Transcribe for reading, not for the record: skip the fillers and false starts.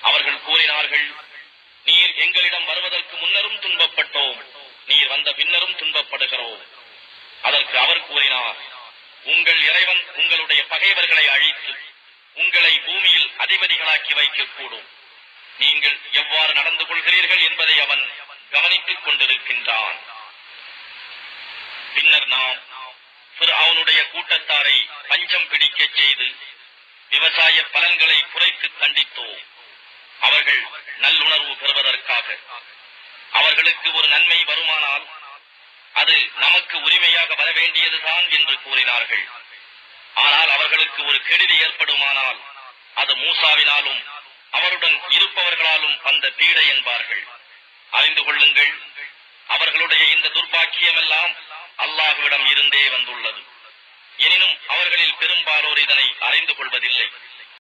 அவர்கள் கூறினார்கள், நீர் எங்களிடம் வருவதற்கு முன்னரும் துன்பப்பட்டோம், நீர் வந்த பின்னரும் துன்பப்படுகிறோம். அதற்கு அவர் கூறினார், உங்கள் இறைவன் உங்களுடைய பகைவர்களை அழித்து உங்களை பூமியில் அதிபதிகளாக்கி வைக்கக்கூடும். நீங்கள் எவ்வாறு நடந்து கொள்கிறீர்கள் என்பதை அவன் கவனித்துக் கொண்டிருக்கின்றான். பின்னர் நாம் ஃபிர்அவுனுடைய கூட்டத்தாரை பஞ்சம் பிடிக்கச் செய்து விவசாய பலன்களை குறைத்து தண்டித்தோம். அவர்கள் நல்லுணர்வு பெறுவதற்காக அவர்களுக்கு ஒரு நன்மை வருமானால் அது நமக்கு உரிமையாக வர வேண்டியதுதான் என்று கூறினார்கள். ஆனால் அவர்களுக்கு ஒரு கெடுதி ஏற்படுமானால் அது மூசாவினாலும் அவருடன் இருப்பவர்களாலும் வந்த பீடை என்பார்கள். அறிந்து கொள்ளுங்கள், அவர்களுடைய இந்த துர்பாக்கியமெல்லாம் அல்லாஹ்விடம் இருந்தே வந்துள்ளது. எனினும் அவர்களில் பெரும்பாலோர் இதனை அறிந்து கொள்வதில்லை.